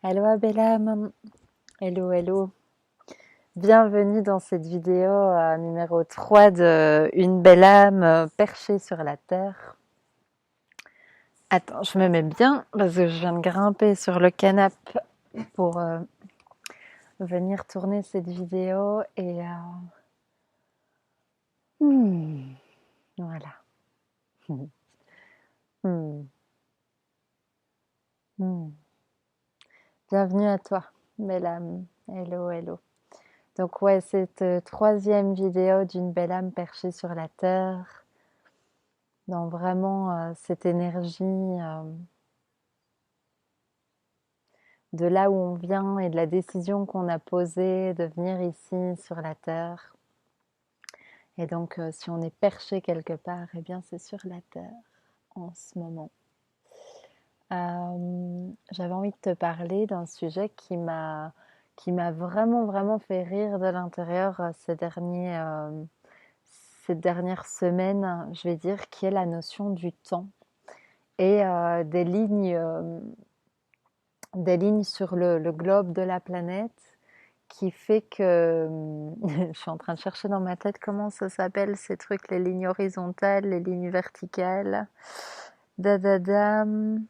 Hello Abellam, hello hello. Bienvenue dans cette vidéo numéro 3 de Une belle âme perchée sur la terre. Attends, je me mets bien parce que je viens de grimper sur le canapé pour venir tourner cette vidéo et voilà. Hmm, hmm. Bienvenue à toi, belle âme. Hello hello. Donc ouais, cette troisième vidéo d'une belle âme perchée sur la terre. Dans vraiment cette énergie de là où on vient et de la décision qu'on a posée de venir ici sur la terre. Et donc si on est perché quelque part, eh bien c'est sur la terre en ce moment. J'avais envie de te parler d'un sujet qui m'a vraiment fait rire de l'intérieur ces dernières semaines, je vais dire, qui est la notion du temps et des lignes sur le globe de la planète qui fait que je suis en train de chercher dans ma tête comment ça s'appelle ces trucs, les lignes horizontales, les lignes verticales. Dadadam.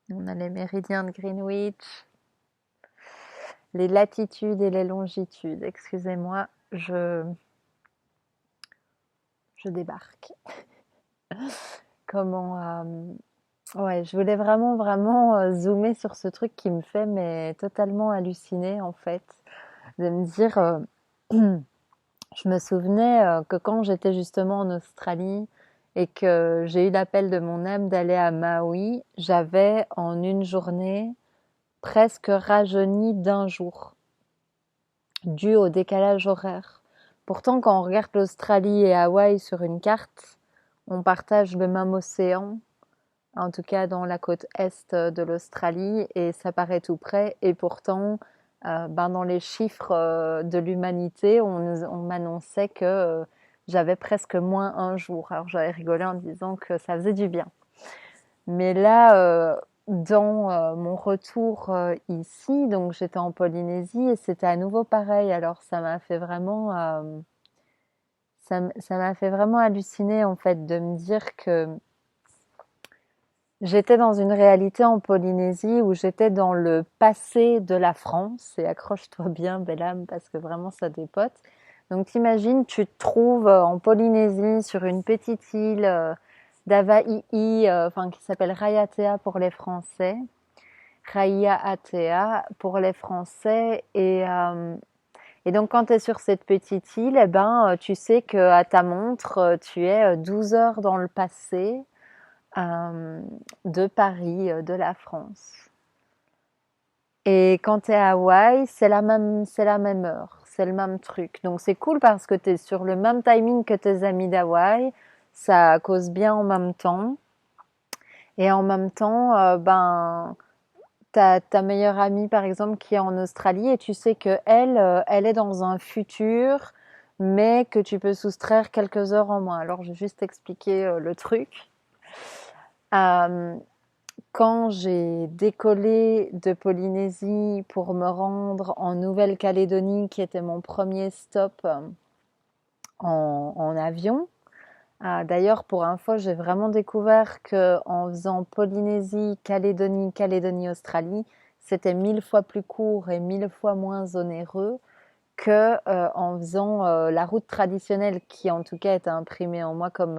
On a les méridiens de Greenwich, les latitudes et les longitudes. Excusez-moi, je débarque. Comment ouais, je voulais vraiment zoomer sur ce truc qui me fait mais totalement halluciner en fait, de me dire je me souvenais que quand j'étais justement en Australie et que j'ai eu l'appel de mon âme d'aller à Maui, j'avais en une journée presque rajeuni d'un jour, dû au décalage horaire. Pourtant, quand on regarde l'Australie et Hawaï sur une carte, on partage le même océan, en tout cas dans la côte est de l'Australie, et ça paraît tout près. Et pourtant, dans les chiffres de l'humanité, on m'annonçait que j'avais presque moins un jour. Alors j'avais rigolé en disant que ça faisait du bien. Mais là, dans mon retour ici, donc j'étais en Polynésie et c'était à nouveau pareil. Alors ça m'a fait vraiment halluciner en fait de me dire que j'étais dans une réalité en Polynésie où j'étais dans le passé de la France. Et accroche-toi bien, belle âme, parce que vraiment ça dépote. Donc t'imagines, tu te trouves en Polynésie sur une petite île d'Avaï, enfin qui s'appelle Raiatea pour les Français. Raiatea pour les Français. Et donc quand tu es sur cette petite île, eh ben, tu sais qu'à ta montre, tu es 12 heures dans le passé euh, de Paris, de la France. Et quand tu es à Hawaï, c'est la même heure, c'est le même truc. Donc c'est cool parce que tu es sur le même timing que tes amis d'Hawaï, ça cause bien en même temps. Et en même temps, ben, t'as ta meilleure amie par exemple qui est en Australie et tu sais que elle est dans un futur, mais que tu peux soustraire quelques heures en moins. Alors je vais juste expliquer le truc. Euh, Quand j'ai décollé de Polynésie pour me rendre en Nouvelle-Calédonie, qui était mon premier stop en avion. D'ailleurs, pour info, j'ai vraiment découvert que en faisant Polynésie, Calédonie, Calédonie-Australie, c'était 1000 fois plus court et 1000 fois moins onéreux que en faisant la route traditionnelle qui en tout cas était imprimée en moi comme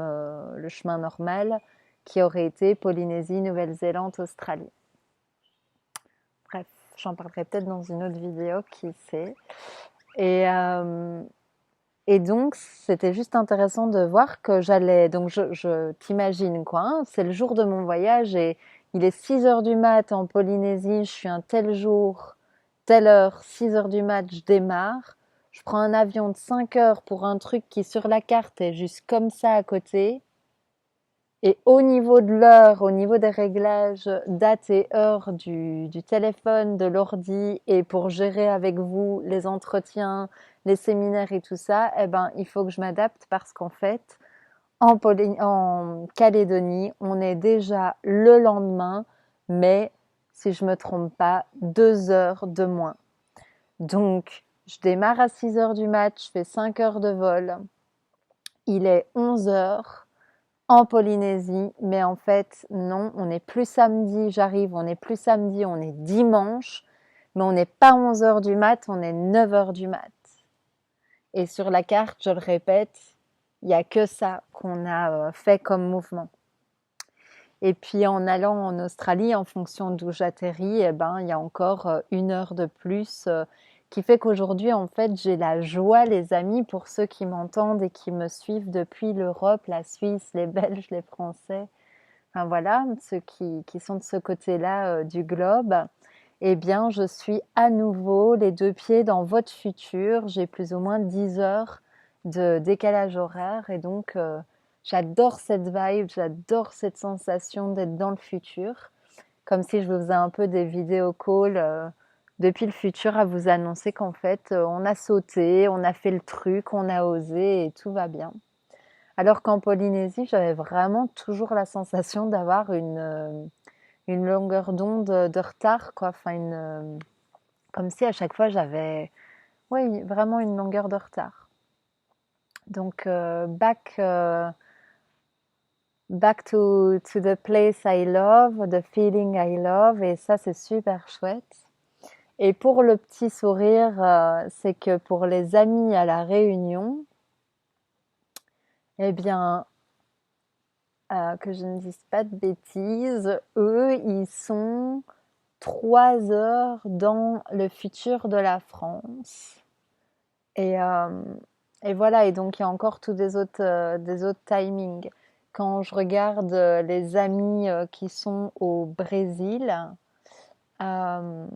le chemin normal, qui aurait été Polynésie, Nouvelle-Zélande, Australie. Bref, j'en parlerai peut-être dans une autre vidéo, qui sait. Et, euh, et donc, c'était juste intéressant de voir que j'allais. Donc, je t'imagine quoi, hein, c'est le jour de mon voyage et il est 6 heures du mat en Polynésie. Je suis un tel jour, telle heure, 6 heures du mat, je démarre. Je prends un avion de 5 heures pour un truc qui, sur la carte, est juste comme ça à côté. Et au niveau de l'heure, au niveau des réglages, date et heure du téléphone, de l'ordi, et pour gérer avec vous les entretiens, les séminaires et tout ça, eh ben, il faut que je m'adapte parce qu'en fait, en Calédonie, on est déjà le lendemain, mais si je me trompe pas, 2 heures de moins. Donc, je démarre à 6 heures du mat, je fais 5 heures de vol. Il est 11 heures en Polynésie, mais en fait, non, on n'est plus samedi, j'arrive, on n'est plus samedi, on est dimanche, mais on n'est pas 11 heures du mat, on est 9 heures du mat. Et sur la carte, je le répète, il n'y a que ça qu'on a fait comme mouvement. Et puis en allant en Australie, en fonction d'où j'atterris, eh ben, il y a encore 1 heure de plus qui fait qu'aujourd'hui, en fait, j'ai la joie, les amis, pour ceux qui m'entendent et qui me suivent depuis l'Europe, la Suisse, les Belges, les Français, enfin voilà, ceux qui sont de ce côté-là du globe. Eh bien, je suis à nouveau les deux pieds dans votre futur. J'ai plus ou moins 10 heures de décalage horaire et donc j'adore cette vibe, j'adore cette sensation d'être dans le futur. Comme si je vous faisais un peu des vidéo calls depuis le futur à vous annoncer qu'en fait on a sauté, on a fait le truc, on a osé et tout va bien. Alors qu'en Polynésie, j'avais vraiment toujours la sensation d'avoir une longueur d'onde de retard, quoi. Enfin, comme si à chaque fois j'avais, oui, vraiment une longueur de retard. Donc, back to the place I love, the feeling I love, et ça, c'est super chouette. Et pour le petit sourire, c'est que pour les amis à la Réunion, eh bien, que je ne dise pas de bêtises, eux, ils sont 3 heures dans le futur de la France. Et, euh, et voilà, et donc il y a encore tous des autres timings. Quand je regarde les amis qui sont au Brésil, euh,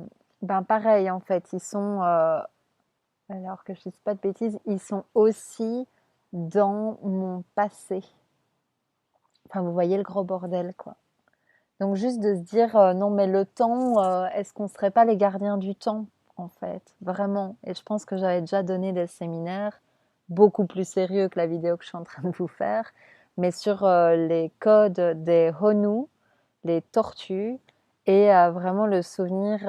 ben pareil en fait, ils sont, alors que je ne dise pas de bêtises, ils sont aussi dans mon passé. Enfin, vous voyez le gros bordel, quoi. Donc juste de se dire, non mais le temps, est-ce qu'on ne serait pas les gardiens du temps, en fait, vraiment. Et je pense que j'avais déjà donné des séminaires beaucoup plus sérieux que la vidéo que je suis en train de vous faire, mais sur les codes des Honu, les tortues, et vraiment le souvenir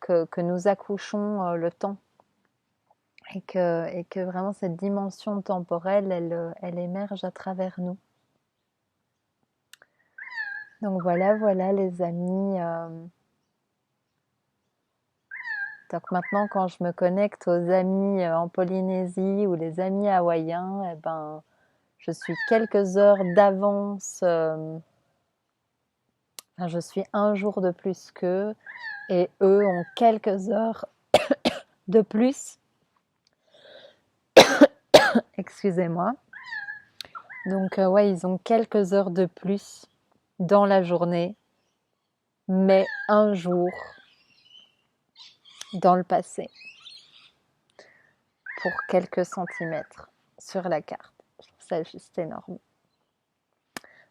que nous accouchons le temps. Et que vraiment cette dimension temporelle, elle émerge à travers nous. Donc voilà, voilà les amis. Donc maintenant, quand je me connecte aux amis en Polynésie ou les amis hawaïens, eh ben, je suis quelques heures d'avance. Enfin, je suis un jour de plus qu'eux et eux ont quelques heures de plus. Excusez-moi. Donc ouais, ils ont quelques heures de plus dans la journée, mais un jour dans le passé pour quelques centimètres sur la carte. Je trouve ça juste énorme.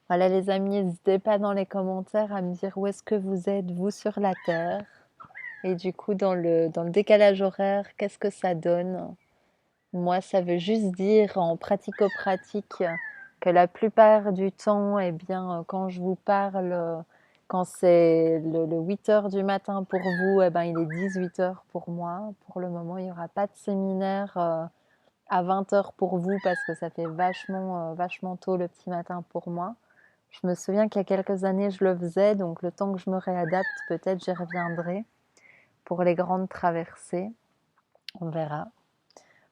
Voilà les amis, n'hésitez pas dans les commentaires à me dire où est-ce que vous êtes, vous, sur la Terre. Et du coup, dans le décalage horaire, qu'est-ce que ça donne? Moi, ça veut juste dire en pratico-pratique que la plupart du temps, eh bien, quand je vous parle, quand c'est le 8 heures du matin pour vous, eh ben, il est 18 heures pour moi. Pour le moment, il n'y aura pas de séminaire à 20 heures pour vous parce que ça fait vachement tôt le petit matin pour moi. Je me souviens qu'il y a quelques années, je le faisais, donc le temps que je me réadapte, peut-être j'y reviendrai pour les grandes traversées. On verra.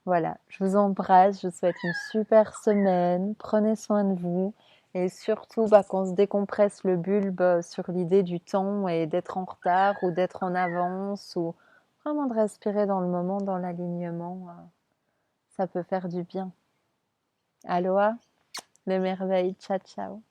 Voilà, je vous embrasse, je vous souhaite une super semaine, prenez soin de vous et surtout qu'on se décompresse le bulbe sur l'idée du temps et d'être en retard ou d'être en avance ou vraiment de respirer dans le moment, dans l'alignement, ça peut faire du bien. Aloha, les merveilles, ciao ciao.